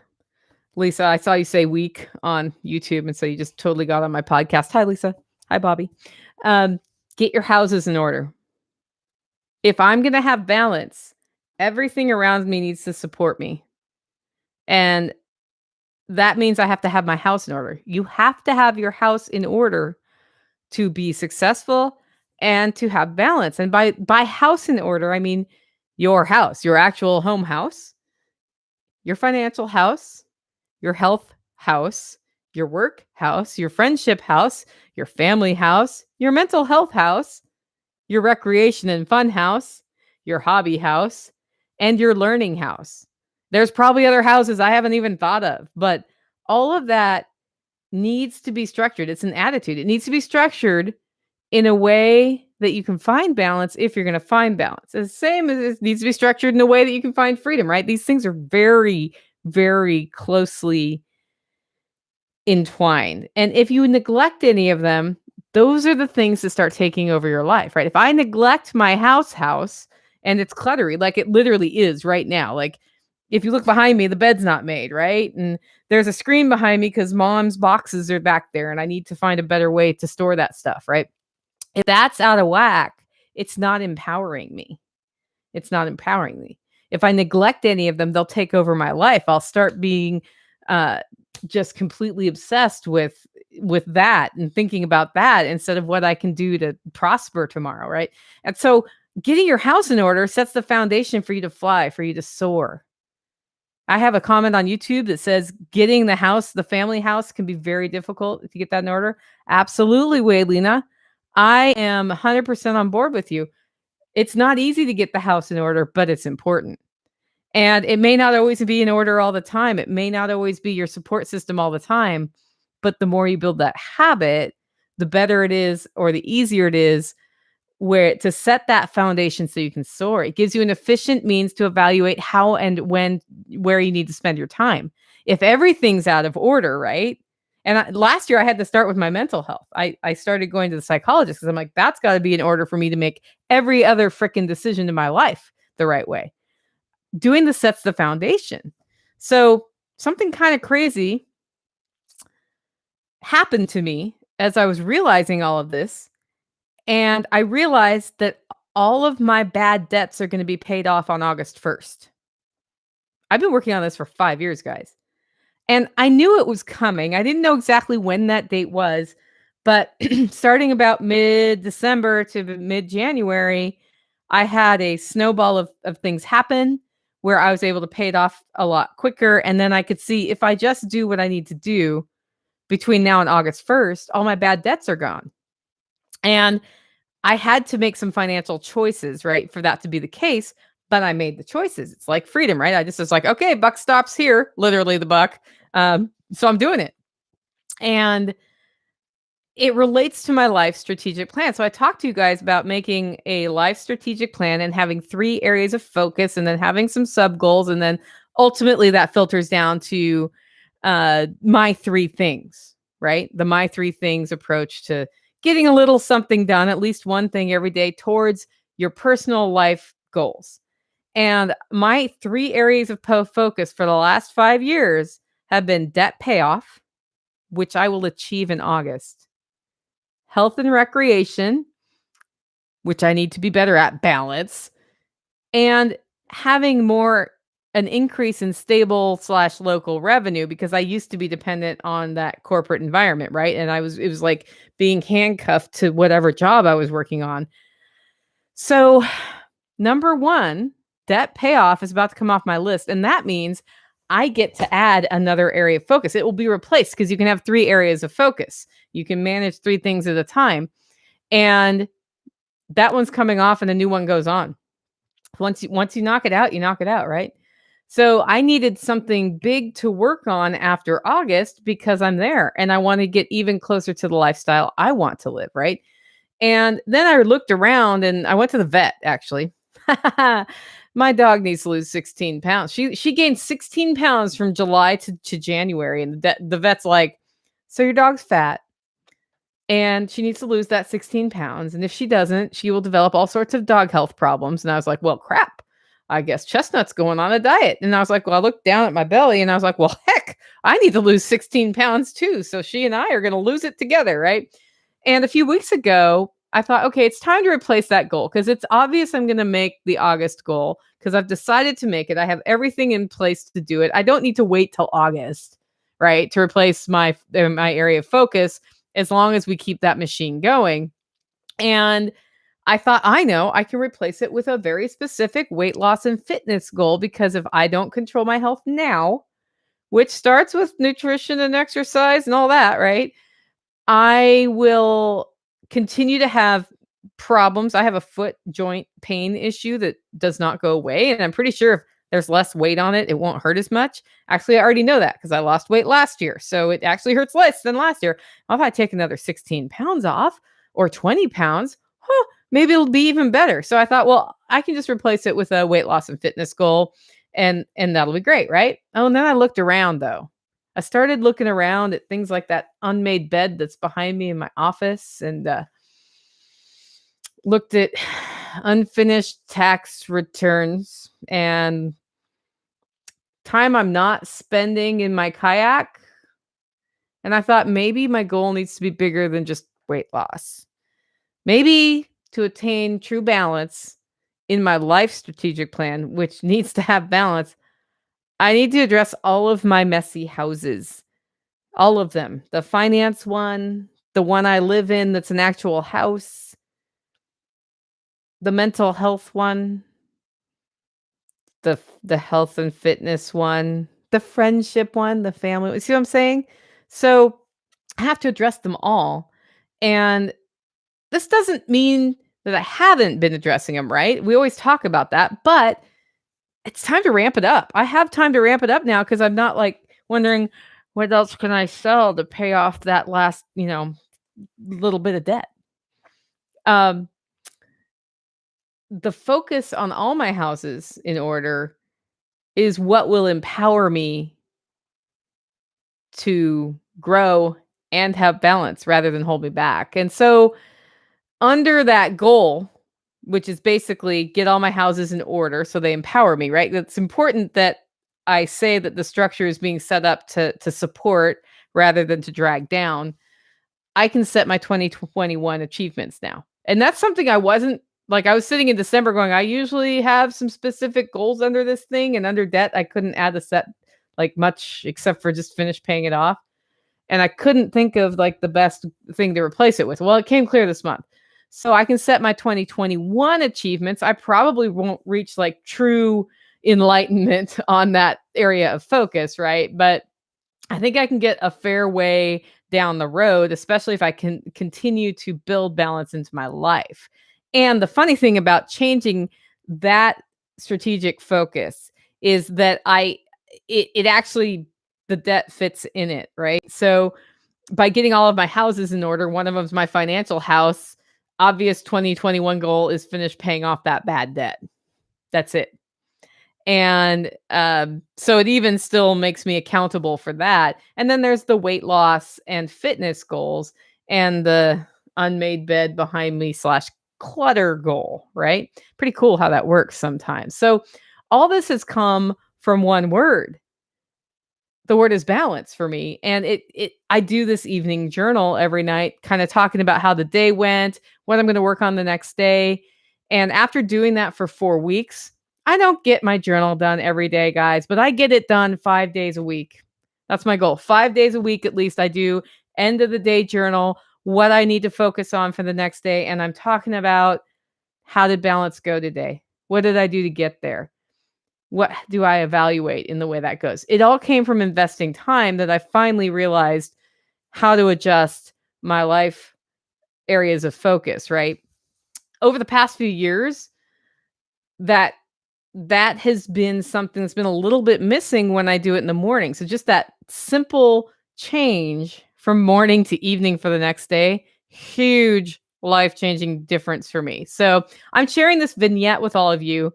Speaker 1: Lisa, I saw you say week on YouTube, and so you just totally got on my podcast. Hi, Lisa. Hi, Bobby. Get your houses in order. If I'm going to have balance, everything around me needs to support me. And that means I have to have my house in order. You have to have your house in order to be successful and to have balance. And by house in order, I mean your house, your actual home house, your financial house, your health house, your work house, your friendship house, your family house, your mental health house, your recreation and fun house, your hobby house, and your learning house. There's probably other houses I haven't even thought of, but all of that needs to be structured. It's an attitude. It needs to be structured in a way that you can find balance if you're going to find balance. It's the same as it needs to be structured in a way that you can find freedom, right? These things are very, very closely entwined. And if you neglect any of them, those are the things that start taking over your life, right? If I neglect my house and it's cluttery, like it literally is right now, like if you look behind me, the bed's not made, right? And there's a screen behind me because mom's boxes are back there and I need to find a better way to store that stuff, right? If that's out of whack, it's not empowering me. It's not empowering me. If I neglect any of them, they'll take over my life. I'll start being just completely obsessed with that and thinking about that instead of what I can do to prosper tomorrow, right? And so getting your house in order sets the foundation for you to fly, for you to soar. I have a comment on YouTube that says getting the family house can be very difficult if you get that in order. Absolutely, Waylena. I am 100% on board with you. It's not easy to get the house in order, but it's important. And it may not always be in order all the time. It may not always be your support system all the time. But the more you build that habit, the better it is, or the easier it is to set that foundation so you can soar. It gives you an efficient means to evaluate how and where you need to spend your time. If everything's out of order, right? And last year I had to start with my mental health. I started going to the psychologist because I'm like, that's got to be in order for me to make every other freaking decision in my life the right way. Doing this sets the foundation. So something kind of crazy happened to me as I was realizing all of this. And I realized that all of my bad debts are going to be paid off on August 1st. I've been working on this for 5 years, guys. And I knew it was coming. I didn't know exactly when that date was, but starting about mid-December to mid-January, I had a snowball of things happen where I was able to pay it off a lot quicker. And then I could see if I just do what I need to do between now and August 1st, all my bad debts are gone. And I had to make some financial choices, right, for that to be the case. But I made the choices. It's like freedom, right? I just was like, okay, buck stops here, literally the buck. So I'm doing it. And it relates to my life strategic plan. So I talked to you guys about making a life strategic plan and having 3 areas of focus and then having some sub goals. And then ultimately that filters down to my 3 things, right? The my 3 things approach to getting a little something done, at least one thing every day towards your personal life goals. And my 3 areas of focus for the last 5 years have been debt payoff, which I will achieve in August. Health and recreation, which I need to be better at, balance, and having an increase in stable/local revenue because I used to be dependent on that corporate environment, right? And it was like being handcuffed to whatever job I was working on. So, number 1, debt payoff is about to come off my list. And that means I get to add another area of focus. It will be replaced because you can have 3 areas of focus. You can manage 3 things at a time. And that one's coming off and a new one goes on. Once you knock it out, you knock it out, right? So I needed something big to work on after August because I'm there and I want to get even closer to the lifestyle I want to live, right? And then I looked around and I went to the vet actually. My dog needs to lose 16 pounds. She gained 16 pounds from July to January. And the vet's like, so your dog's fat and she needs to lose that 16 pounds. And if she doesn't, she will develop all sorts of dog health problems. And I was like, well, crap. I guess Chestnut's going on a diet. And I was like, well, I looked down at my belly and I was like, well, heck, I need to lose 16 pounds too. So she and I are going to lose it together. Right. And a few weeks ago, I thought, okay, it's time to replace that goal because it's obvious I'm going to make the August goal because I've decided to make it. I have everything in place to do it. I don't need to wait till August, right, to replace my area of focus as long as we keep that machine going. And I thought, I know I can replace it with a very specific weight loss and fitness goal because if I don't control my health now, which starts with nutrition and exercise and all that, right? I will continue to have problems. I have a foot joint pain issue that does not go away, and I'm pretty sure if there's less weight on it, it won't hurt as much. Actually, I already know that because I lost weight last year, so it actually hurts less than last year. Well, if I take another 16 pounds off or 20 pounds, maybe it'll be even better. So I thought, well, I can just replace it with a weight loss and fitness goal, and that'll be great, right? Oh, and then I looked around though. I started looking around at things like that unmade bed that's behind me in my office and looked at unfinished tax returns and time I'm not spending in my kayak. And I thought maybe my goal needs to be bigger than just weight loss. Maybe to attain true balance in my life strategic plan, which needs to have balance, I need to address all of my messy houses. All of them. The finance one, the one I live in that's an actual house, the mental health one, the health and fitness one, the friendship one, the family. See what I'm saying? So I have to address them all. And this doesn't mean that I haven't been addressing them, right? We always talk about that, but it's time to ramp it up. I have time to ramp it up now because I'm not like wondering what else can I sell to pay off that last, little bit of debt. Um, the focus on all my houses in order is what will empower me to grow and have balance rather than hold me back. And so, under that goal, which is basically get all my houses in order so they empower me, right? It's important that I say that the structure is being set up to support rather than to drag down. I can set my 2021 achievements now. And that's something I wasn't like I was sitting in December going, I usually have some specific goals under this thing and under debt. I couldn't add a set like much except for just finish paying it off. And I couldn't think of like the best thing to replace it with. Well, it came clear this month. So I can set my 2021 achievements. I probably won't reach like true enlightenment on that area of focus, right? But I think I can get a fair way down the road, especially if I can continue to build balance into my life. And the funny thing about changing that strategic focus is that it actually the debt fits in it, right? So by getting all of my houses in order, one of them's my financial house. Obvious 2021 goal is finish paying off that bad debt. That's it. And so it even still makes me accountable for that. And then there's the weight loss and fitness goals and the unmade bed behind me slash clutter goal, right? Pretty cool how that works sometimes. So all this has come from one word. The word is balance for me. And I do this evening journal every night, kind of talking about how the day went, what I'm going to work on the next day. And after doing that for 4 weeks, I don't get my journal done every day, guys, but I get it done 5 days a week. That's my goal. 5 days a week, at least I do end of the day journal, what I need to focus on for the next day. And I'm talking about how did balance go today? What did I do to get there? What do I evaluate in the way that goes? It all came from investing time that I finally realized how to adjust my life areas of focus, right? Over the past few years, that that has been something that's been a little bit missing when I do it in the morning. So just that simple change from morning to evening for the next day, huge life-changing difference for me. So I'm sharing this vignette with all of you,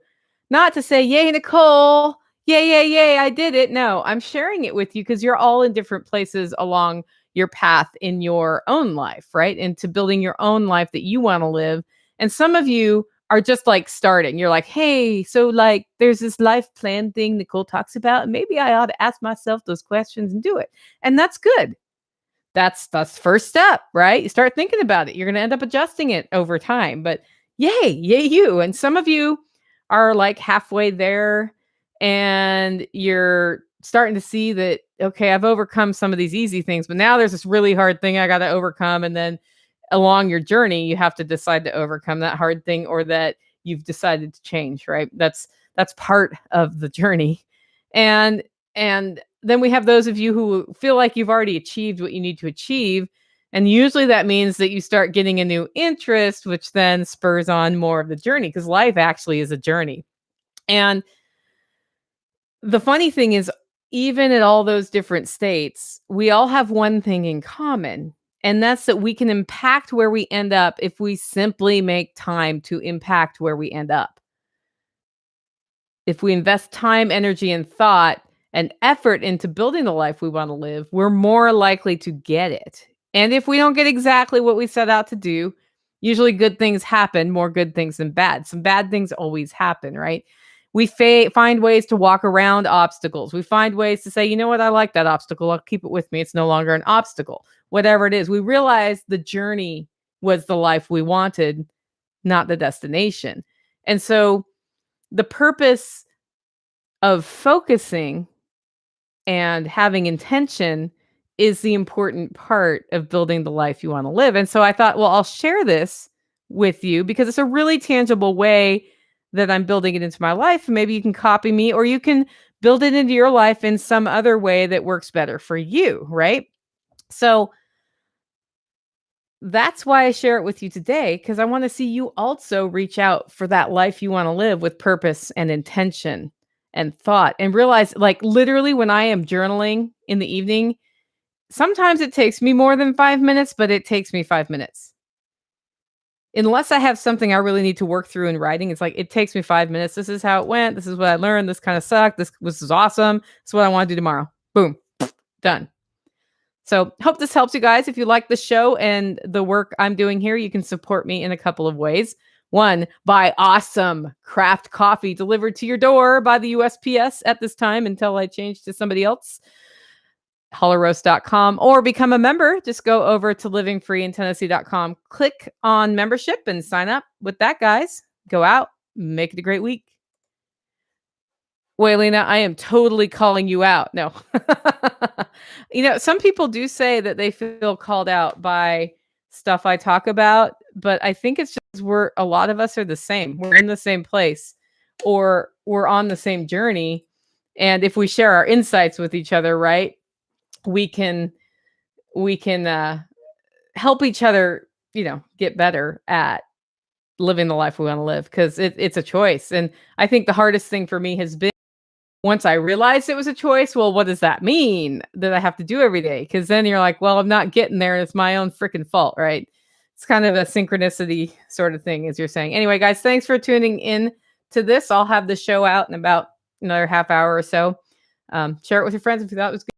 Speaker 1: not to say, yay, Nicole, yay, yay, yay, I did it. No, I'm sharing it with you because you're all in different places along your path in your own life, right? Into building your own life that you want to live. And some of you are just like starting. You're like, hey, so like there's this life plan thing Nicole talks about. And maybe I ought to ask myself those questions and do it. And that's good. That's first step, right? You start thinking about it. You're gonna end up adjusting it over time. But yay you. And some of you are like halfway there and you're starting to see that, okay, I've overcome some of these easy things, but now there's this really hard thing I gotta overcome. And then along your journey, you have to decide to overcome that hard thing or that you've decided to change, right? That's part of the journey. And then we have those of you who feel like you've already achieved what you need to achieve. And usually that means that you start getting a new interest, which then spurs on more of the journey because life actually is a journey. And the funny thing is, even at all those different states, we all have one thing in common, and that's that we can impact where we end up if we simply make time to impact where we end up. If we invest time, energy, and thought and effort into building the life we want to live, we're more likely to get it. And if we don't get exactly what we set out to do, usually good things happen, more good things than bad. Some bad things always happen, right? We find ways to walk around obstacles. We find ways to say, you know what, I like that obstacle. I'll keep it with me. It's no longer an obstacle. Whatever it is, we realize the journey was the life we wanted, not the destination. And so the purpose of focusing and having intention is the important part of building the life you want to live. And so I thought, well, I'll share this with you because it's a really tangible way that I'm building it into my life. Maybe you can copy me or you can build it into your life in some other way that works better for you, right? So that's why I share it with you today, because I want to see you also reach out for that life you want to live with purpose and intention and thought and realize, like, literally, when I am journaling in the evening, sometimes it takes me more than 5 minutes, but it takes me 5 minutes. Unless I have something I really need to work through in writing, it's like it takes me 5 minutes. This is how it went. This is what I learned. This kind of sucked. This is awesome. This is what I want to do tomorrow. Boom, done. So, hope this helps you guys. If you like the show and the work I'm doing here, you can support me in a couple of ways. One, buy awesome craft coffee delivered to your door by the USPS at this time until I change to somebody else. HollerRoast.com or become a member. Just go over to livingfreeintennessee.com, click on membership and sign up with that, guys. Go out, make it a great week. Waylena, I am totally calling you out. No. Some people do say that they feel called out by stuff I talk about, but I think it's just a lot of us are the same. We're in the same place or we're on the same journey. And if we share our insights with each other, right, we can help each other, get better at living the life we want to live because it's a choice. And I think the hardest thing for me has been once I realized it was a choice, well, what does that mean that I have to do every day? Because then you're like, well, I'm not getting there. And it's my own freaking fault, right? It's kind of a synchronicity sort of thing, as you're saying. Anyway, guys, thanks for tuning in to this. I'll have the show out in about another half hour or so. Share it with your friends if you thought it was good.